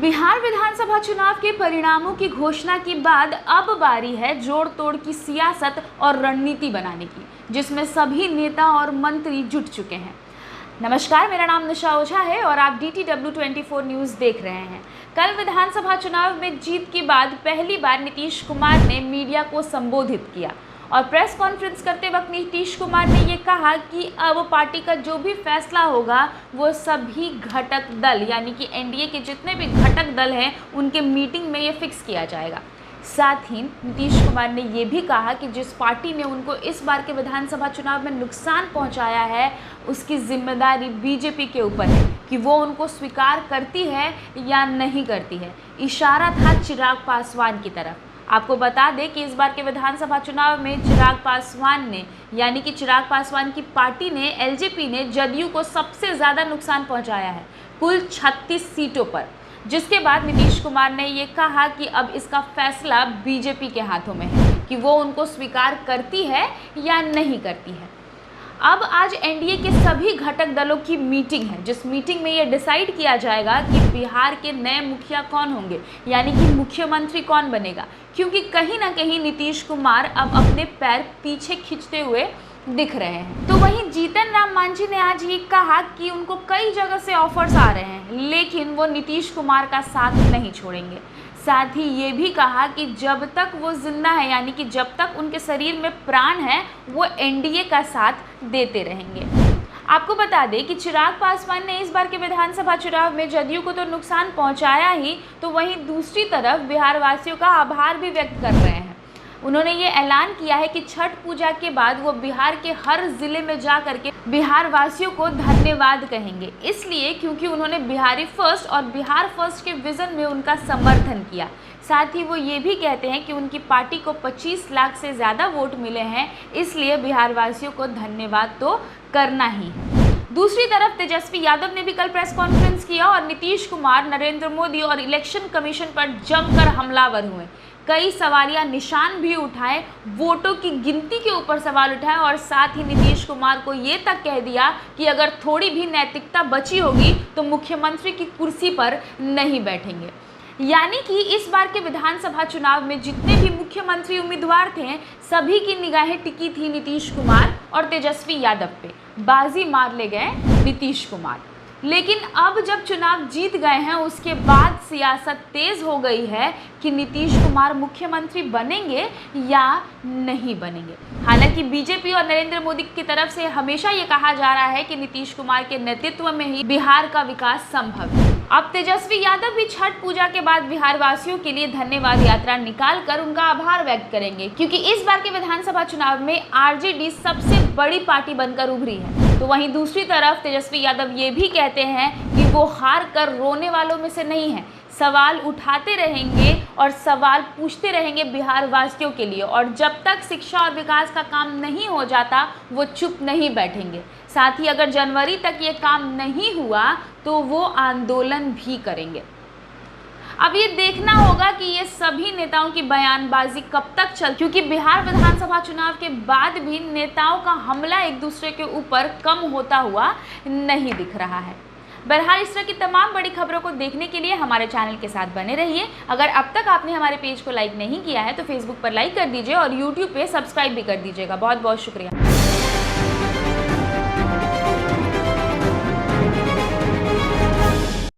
बिहार विधानसभा चुनाव के परिणामों की घोषणा के बाद अब बारी है जोड़ तोड़ की सियासत और रणनीति बनाने की, जिसमें सभी नेता और मंत्री जुट चुके हैं। नमस्कार, मेरा नाम निशा ओझा है और आप DTW 24 न्यूज़ देख रहे हैं। कल विधानसभा चुनाव में जीत के बाद पहली बार नीतीश कुमार ने मीडिया को संबोधित किया और प्रेस कॉन्फ्रेंस करते वक्त नीतीश कुमार ने ये कहा कि अब पार्टी का जो भी फैसला होगा वो सभी घटक दल यानी कि एनडीए के जितने भी घटक दल हैं उनके मीटिंग में ये फिक्स किया जाएगा। साथ ही नीतीश कुमार ने ये भी कहा कि जिस पार्टी ने उनको इस बार के विधानसभा चुनाव में नुकसान पहुंचाया है उसकी जिम्मेदारी बीजेपी के ऊपर है कि वो उनको स्वीकार करती है या नहीं करती है। इशारा था चिराग पासवान की तरफ। आपको बता दें कि इस बार के विधानसभा चुनाव में चिराग पासवान ने यानी कि चिराग पासवान की पार्टी ने एलजेपी ने जदयू को सबसे ज़्यादा नुकसान पहुंचाया है, कुल 36 सीटों पर। जिसके बाद नीतीश कुमार ने ये कहा कि अब इसका फैसला बीजेपी के हाथों में है कि वो उनको स्वीकार करती है या नहीं करती है। अब आज एनडीए के सभी घटक दलों की मीटिंग है, जिस मीटिंग में ये डिसाइड किया जाएगा कि बिहार के नए मुखिया कौन होंगे यानी कि मुख्यमंत्री कौन बनेगा, क्योंकि कहीं ना कहीं नीतीश कुमार अब अपने पैर पीछे खींचते हुए दिख रहे हैं। तो वहीं जीतन राम मांझी ने आज ये कहा कि उनको कई जगह से ऑफर्स आ रहे हैं लेकिन वो नीतीश कुमार का साथ नहीं छोड़ेंगे। साथ ही ये भी कहा कि जब तक वो जिंदा है यानी कि जब तक उनके शरीर में प्राण है वो एनडीए का साथ देते रहेंगे। आपको बता दें कि चिराग पासवान ने इस बार के विधानसभा चुनाव में जदयू को तो नुकसान पहुंचाया ही, तो वहीं दूसरी तरफ बिहार वासियों का आभार भी व्यक्त कर रहे हैं। उन्होंने ये ऐलान किया है कि छठ पूजा के बाद वो बिहार के हर जिले में जा करके बिहार वासियों को धन्यवाद कहेंगे, इसलिए क्योंकि उन्होंने बिहारी फर्स्ट और बिहार फर्स्ट के विज़न में उनका समर्थन किया। साथ ही वो ये भी कहते हैं कि उनकी पार्टी को 25 लाख से ज़्यादा वोट मिले हैं, इसलिए बिहार वासियों को धन्यवाद तो करना ही है। दूसरी तरफ तेजस्वी यादव ने भी कल प्रेस कॉन्फ्रेंस किया और नीतीश कुमार, नरेंद्र मोदी और इलेक्शन कमीशन पर जमकर हमलावर हुए। कई सवालिया निशान भी उठाए, वोटों की गिनती के ऊपर सवाल उठाए और साथ ही नीतीश कुमार को ये तक कह दिया कि अगर थोड़ी भी नैतिकता बची होगी तो मुख्यमंत्री की कुर्सी पर नहीं बैठेंगे। यानी कि इस बार के विधानसभा चुनाव में जितने भी मुख्यमंत्री उम्मीदवार थे सभी की निगाहें टिकी थी नीतीश कुमार और तेजस्वी यादव पे। बाजी मार ले गए नीतीश कुमार, लेकिन अब जब चुनाव जीत गए हैं उसके बाद सियासत तेज हो गई है कि नीतीश कुमार मुख्यमंत्री बनेंगे या नहीं बनेंगे। हालांकि बीजेपी और नरेंद्र मोदी की तरफ से हमेशा ये कहा जा रहा है कि नीतीश कुमार के नेतृत्व में ही बिहार का विकास संभव है। अब तेजस्वी यादव भी छठ पूजा के बाद बिहार वासियों के लिए धन्यवाद यात्रा निकाल कर उनका आभार व्यक्त करेंगे, क्योंकि इस बार के विधानसभा चुनाव में आरजेडी सबसे बड़ी पार्टी बनकर उभरी है। तो वहीं दूसरी तरफ तेजस्वी यादव ये भी कहते हैं कि वो हार कर रोने वालों में से नहीं है, सवाल उठाते रहेंगे और सवाल पूछते रहेंगे बिहार वासियों के लिए, और जब तक शिक्षा और विकास का काम नहीं हो जाता वो चुप नहीं बैठेंगे। साथ ही अगर जनवरी तक ये काम नहीं हुआ तो वो आंदोलन भी करेंगे। अब ये देखना होगा कि ये सभी नेताओं की बयानबाजी कब तक क्योंकि बिहार विधानसभा चुनाव के बाद भी नेताओं का हमला एक दूसरे के ऊपर कम होता हुआ नहीं दिख रहा है। बहरहाल इस तरह की तमाम बड़ी खबरों को देखने के लिए हमारे चैनल के साथ बने रहिए। अगर अब तक आपने हमारे पेज को लाइक नहीं किया है तो फेसबुक पर लाइक कर दीजिए और यूट्यूब पे सब्सक्राइब भी कर दीजिएगा। बहुत बहुत शुक्रिया।